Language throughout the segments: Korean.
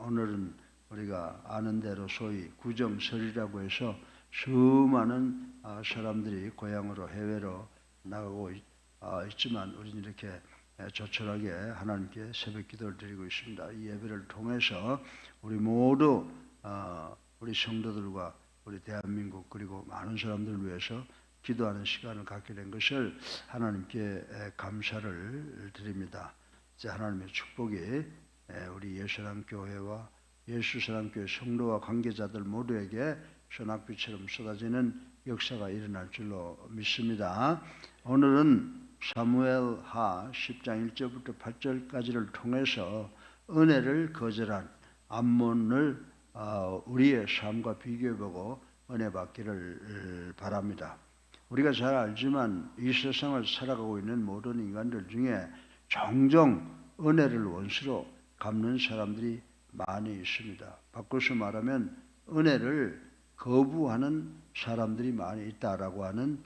오늘은 우리가 아는 대로 소위 구정설이라고 해서 수많은 사람들이 고향으로 해외로 나가고 있지만 우리는 이렇게 조촐하게 하나님께 새벽 기도를 드리고 있습니다. 이 예배를 통해서 우리 모두 우리 성도들과 우리 대한민국 그리고 많은 사람들을 위해서 기도하는 시간을 갖게 된 것을 하나님께 감사를 드립니다. 이제 하나님의 축복이 우리 예수사랑교회와 예수사랑교회 성도와 관계자들 모두에게 소낙비처럼 쏟아지는 역사가 일어날 줄로 믿습니다. 오늘은 사무엘하 10장 1절부터 8절까지를 통해서 은혜를 거절한 암몬을 우리의 삶과 비교해보고 은혜 받기를 바랍니다. 우리가 잘 알지만 이 세상을 살아가고 있는 모든 인간들 중에 종종 은혜를 원수로 갚는 사람들이 많이 있습니다. 바꿔서 말하면 은혜를 거부하는 사람들이 많이 있다라고 하는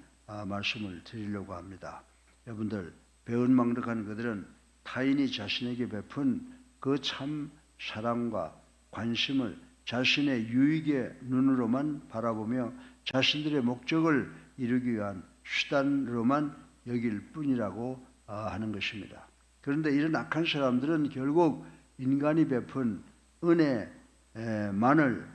말씀을 드리려고 합니다. 여러분들, 배은망덕한 그들은 타인이 자신에게 베푼 그 참 사랑과 관심을 자신의 유익의 눈으로만 바라보며 자신들의 목적을 이루기 위한 수단으로만 여길 뿐이라고 하는 것입니다. 그런데 이런 악한 사람들은 결국 인간이 베푼 은혜만을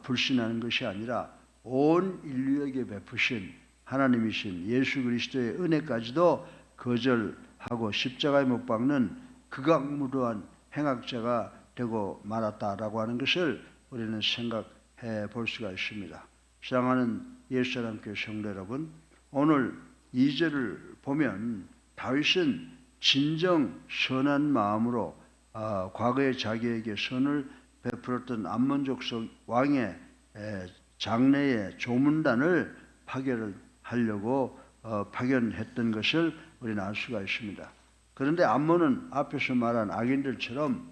불신하는 것이 아니라 온 인류에게 베푸신 하나님이신 예수 그리스도의 은혜까지도 거절하고 십자가에 못 박는 극악무도한 행악자가 되고 말았다라고 하는 것을 우리는 생각해 볼 수가 있습니다. 사랑하는 예수사랑교회 성도 여러분, 오늘 2절을 보면 다윗은 진정 선한 마음으로 과거에 자기에게 선을 베풀었던 암몬 족속 왕의 장래의 조문단을 파견을 하려고 파견했던 것을 우리는 알 수가 있습니다. 그런데 암몬은 앞에서 말한 악인들처럼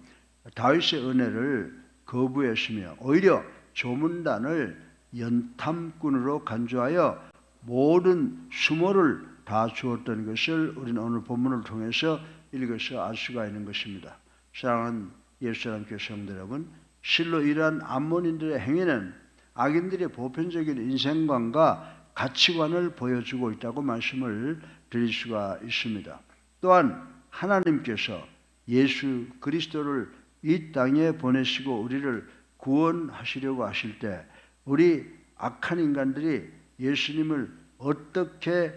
다윗의 은혜를 거부했으며 오히려 조문단을 연탐꾼으로 간주하여 모든 수모를 다 주었던 것을 우리는 오늘 본문을 통해서 읽어서 알 수가 있는 것입니다. 사랑하는 예수사랑교회 성도 여러분, 실로 이러한 암몬인들의 행위는 악인들의 보편적인 인생관과 가치관을 보여주고 있다고 말씀을 드릴 수가 있습니다. 또한 하나님께서 예수 그리스도를 이 땅에 보내시고 우리를 구원하시려고 하실 때 우리 악한 인간들이 예수님을 어떻게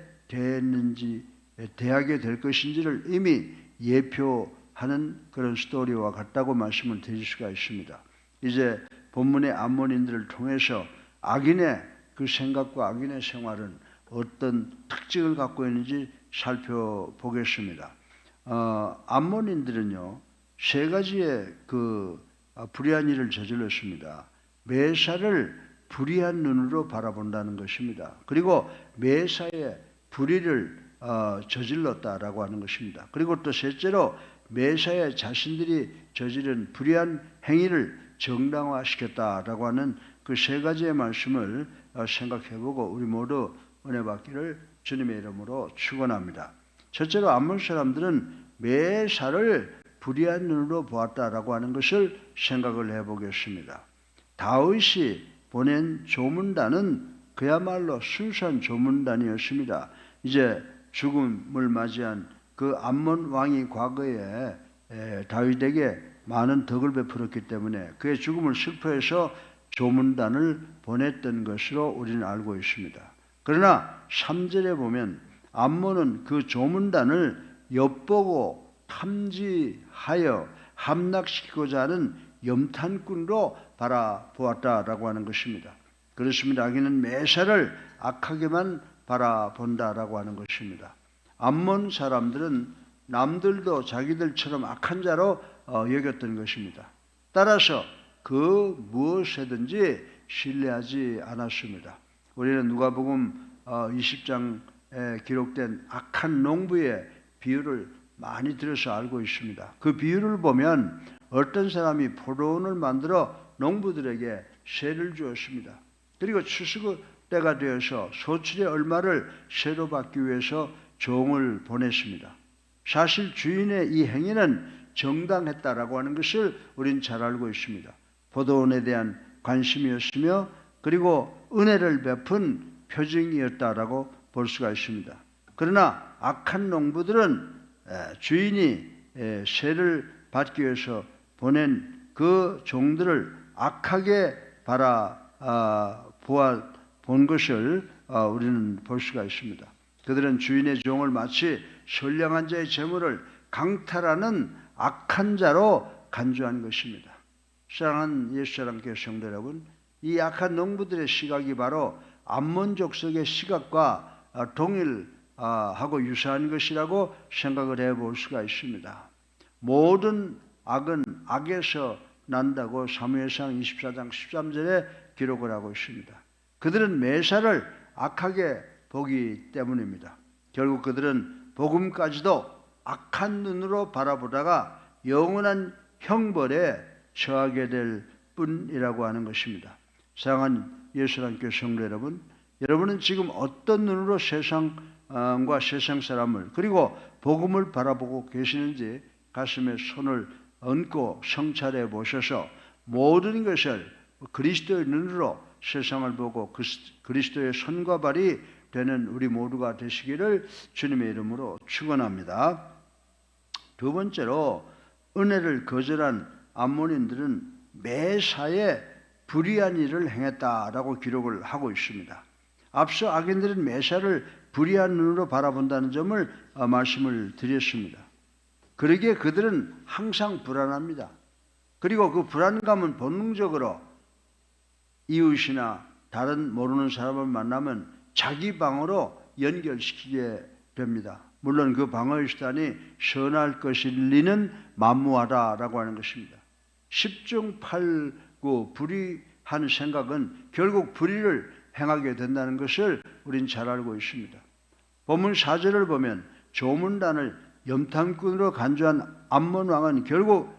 대하게 될 것인지를 이미 예표하는 그런 스토리와 같다고 말씀을 드릴 수가 있습니다. 이제 본문의 암몬인들을 통해서 악인의 그 생각과 악인의 생활은 어떤 특징을 갖고 있는지 살펴보겠습니다. 암몬인들은요, 세 가지의 그 불의한 일을 저질렀습니다. 매사를 불의한 눈으로 바라본다는 것입니다. 그리고 매사에 불의를 저질렀다라고 하는 것입니다. 그리고 또 셋째로 매사에 자신들이 저지른 불의한 행위를 정당화시켰다라고 하는 그 세 가지의 말씀을 생각해보고 우리 모두 은혜 받기를 주님의 이름으로 축원합니다. 첫째로 암몬 사람들은 매사를 불의한 눈으로 보았다라고 하는 것을 생각을 해보겠습니다. 다윗이 보낸 조문단은 그야말로 순수한 조문단이었습니다. 이제 죽음을 맞이한 그 암몬 왕이 과거에 다윗에게 많은 덕을 베풀었기 때문에 그의 죽음을 슬퍼해서 조문단을 보냈던 것으로 우리는 알고 있습니다. 그러나 3절에 보면 암몬은 그 조문단을 엿보고 탐지하여 함락시키고자 하는 염탄꾼으로 바라보았다라고 하는 것입니다. 그렇습니다. 악인은 매사를 악하게만 바라본다라고 하는 것입니다. 암몬 사람들은 남들도 자기들처럼 악한 자로 여겼던 것입니다. 따라서 그 무엇이든지 신뢰하지 않았습니다. 우리는 누가복음 20장에 기록된 악한 농부의 비유를 많이 들어서 알고 있습니다. 그 비유를 보면 어떤 사람이 포도원을 만들어 농부들에게 세를 주었습니다. 그리고 추수 때가 되어서 소출의 얼마를 세로 받기 위해서 종을 보냈습니다. 사실 주인의 이 행위는 정당했다라고 하는 것을 우리는 잘 알고 있습니다. 포도원에 대한 관심이었으며 그리고 은혜를 베푼 표징이었다라고 볼 수가 있습니다. 그러나 악한 농부들은 주인이 세를 받기 위해서 보낸 그 종들을 악하게 본 것을 우리는 볼 수가 있습니다. 그들은 주인의 종을 마치 선량한 자의 재물을 강탈하는 악한 자로 간주한 것입니다. 사랑하는 예수사랑교회 성도 여러분, 이 악한 농부들의 시각이 바로 암몬 족속의 시각과 동일하고 유사한 것이라고 생각을 해볼 수가 있습니다. 모든 악은 악에서 난다고 사무엘상 24장 13절에 기록을 하고 있습니다. 그들은 매사를 악하게 보기 때문입니다. 결국 그들은 복음까지도 악한 눈으로 바라보다가 영원한 형벌에 처하게 될 뿐이라고 하는 것입니다. 사랑하는 예수님께 성도 여러분, 여러분은 지금 어떤 눈으로 세상과 세상 사람을 그리고 복음을 바라보고 계시는지 가슴에 손을 얹고 성찰해 보셔서 모든 것을 그리스도의 눈으로 세상을 보고 그리스도의 손과 발이 되는 우리 모두가 되시기를 주님의 이름으로 축원합니다. 두 번째로 은혜를 거절한 암몬인들은 매사에 불의한 일을 행했다라고 기록을 하고 있습니다. 앞서 악인들은 매사를 불의한 눈으로 바라본다는 점을 말씀을 드렸습니다. 그러기에 그들은 항상 불안합니다. 그리고 그 불안감은 본능적으로 이웃이나 다른 모르는 사람을 만나면 자기 방으로 연결시키게 됩니다. 물론 그 방어의 수단이 선할 것일 리는 만무하다라고 하는 것입니다. 십중팔구 불의한 생각은 결국 불의를 행하게 된다는 것을 우린 잘 알고 있습니다. 본문 4절을 보면 조문단을 염탐꾼으로 간주한 암몬 왕은 결국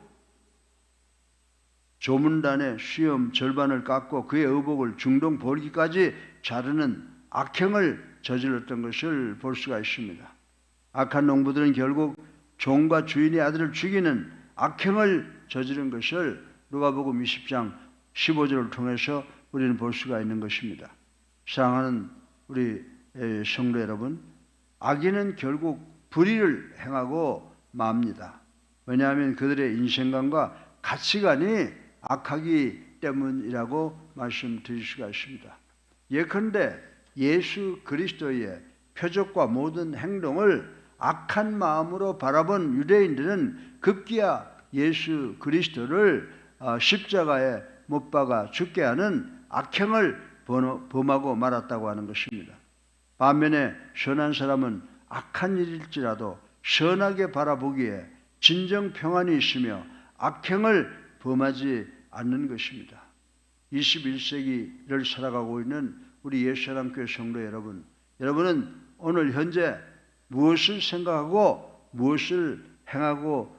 조문단의 수염 절반을 깎고 그의 의복을 중동 볼기까지 자르는 악행을 저질렀던 것을 볼 수가 있습니다. 악한 농부들은 결국 종과 주인의 아들을 죽이는 악행을 저지른 것을 누가복음 20장 15절을 통해서 우리는 볼 수가 있는 것입니다. 사랑하는 우리 성도 여러분, 악인은 결국 불의를 행하고 맙니다. 왜냐하면 그들의 인생관과 가치관이 악하기 때문이라고 말씀드릴 수가 있습니다. 예컨대 예수 그리스도의 표적과 모든 행동을 악한 마음으로 바라본 유대인들은 급기야 예수 그리스도를 십자가에 못 박아 죽게 하는 악행을 범하고 말았다고 하는 것입니다. 반면에 선한 사람은 악한 일일지라도 선하게 바라보기에 진정 평안이 있으며 악행을 범하지 않는 것입니다. 21세기를 살아가고 있는 우리 예수사랑교회 성도 여러분, 여러분은 오늘 현재 무엇을 생각하고 무엇을 행하고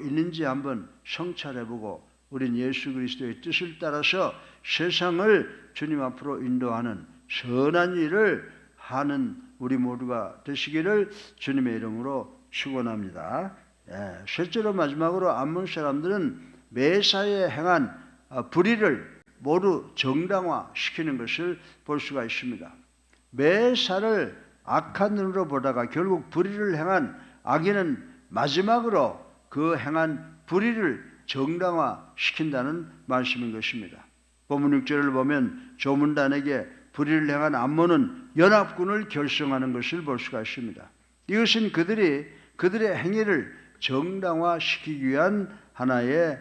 있는지 한번 성찰해보고 우린 예수 그리스도의 뜻을 따라서 세상을 주님 앞으로 인도하는 선한 일을 하는 우리 모두가 되시기를 주님의 이름으로 축원합니다. 셋째로 마지막으로 암몬 사람들은 매사에 행한 불의를 모두 정당화시키는 것을 볼 수가 있습니다. 매사를 악한 눈으로 보다가 결국 불의를 행한 악인은 마지막으로 그 행한 불의를 정당화시킨다는 말씀인 것입니다. 본문 6절을 보면 조문단에게 불의를 행한 암몬은 연합군을 결성하는 것을 볼 수가 있습니다. 이것은 그들의 행위를 정당화시키기 위한 하나의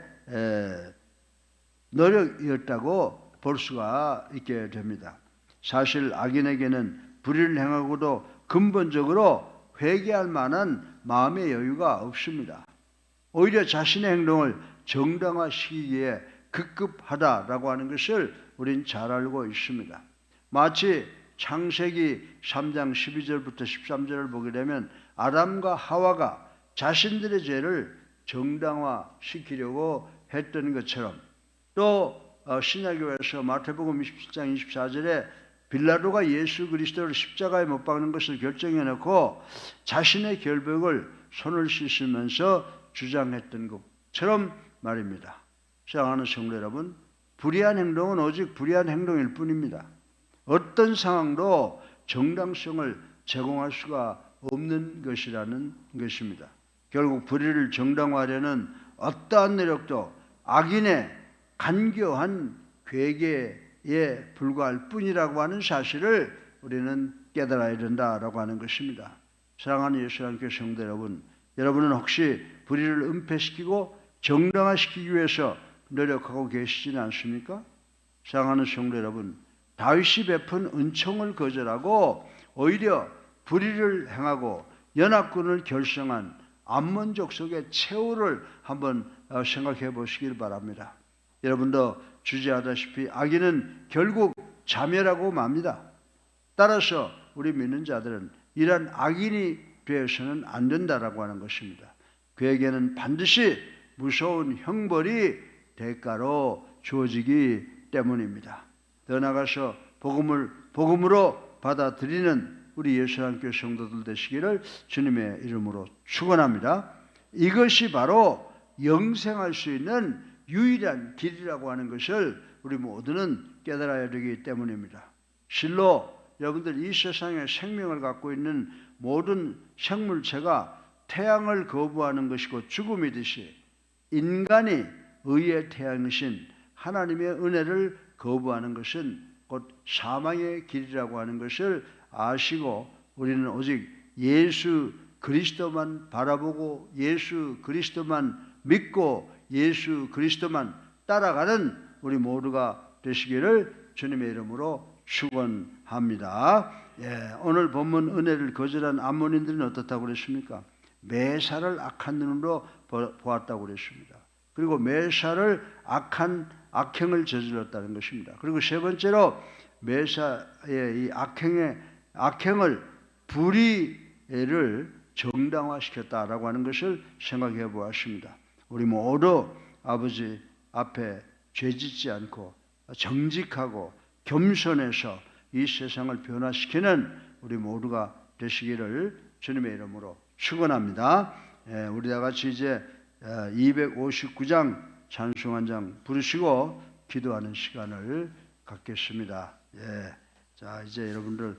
노력이었다고 볼 수가 있게 됩니다. 사실 악인에게는 불의를 행하고도 근본적으로 회개할 만한 마음의 여유가 없습니다. 오히려 자신의 행동을 정당화시키기에 급급하다라고 하는 것을 우린 잘 알고 있습니다. 마치 창세기 3장 12절부터 13절을 보게 되면 아담과 하와가 자신들의 죄를 정당화시키려고 했던 것처럼 또 신약교회에서 마태복음 27장 24절에 빌라도가 예수 그리스도를 십자가에 못 박는 것을 결정해놓고 자신의 결벽을 손을 씻으면서 주장했던 것처럼 말입니다. 사랑하는 성도 여러분, 불의한 행동은 오직 불의한 행동일 뿐입니다. 어떤 상황도 정당성을 제공할 수가 없는 것이라는 것입니다. 결국 불의를 정당화하려는 어떠한 노력도 악인의 간교한 괴계에 불과할 뿐이라고 하는 사실을 우리는 깨달아야 된다라고 하는 것입니다. 사랑하는 예수님께 성도 여러분, 여러분은 혹시 불의를 은폐시키고 정당화시키기 위해서 노력하고 계시지는 않습니까? 사랑하는 성도 여러분, 다윗이 베푼 은총을 거절하고 오히려 불의를 행하고 연합군을 결성한 암몬 족속의 최후를 한번 생각해 보시길 바랍니다. 여러분도 주제하다시피 악인은 결국 자멸하고 맙니다. 따라서 우리 믿는 자들은 이러한 악인이 되어서는 안 된다라고 하는 것입니다. 그에게는 반드시 무서운 형벌이 대가로 주어지기 때문입니다. 더 나아가서 복음으로 받아들이는 우리 예수님께 성도들 되시기를 주님의 이름으로 축원합니다. 이것이 바로 영생할 수 있는 유일한 길이라고 하는 것을 우리 모두는 깨달아야 되기 때문입니다. 실로 여러분들 이 세상에 생명을 갖고 있는 모든 생물체가 태양을 거부하는 것이고 죽음이듯이 인간이 의의 태양이신 하나님의 은혜를 거부하는 것은 곧 사망의 길이라고 하는 것을 아시고 우리는 오직 예수 그리스도만 바라보고 예수 그리스도만 믿고 예수 그리스도만 따라가는 우리 모두가 되시기를 주님의 이름으로 축원합니다. 오늘 본문 은혜를 거절한 암몬인들은 어떻다고 그랬습니까? 매사를 악한 눈으로 보았다고 그랬습니다. 그리고 매사를 악행을 저질렀다는 것입니다. 그리고 세 번째로 매사의 이 악행을 불의를 정당화시켰다라고 하는 것을 생각해 보았습니다. 우리 모두 아버지 앞에 죄짓지 않고 정직하고 겸손해서 이 세상을 변화시키는 우리 모두가 되시기를 주님의 이름으로 축원합니다. 우리 다 같이 이제 259장 찬송 한 장 부르시고 기도하는 시간을 갖겠습니다. 자, 이제 여러분들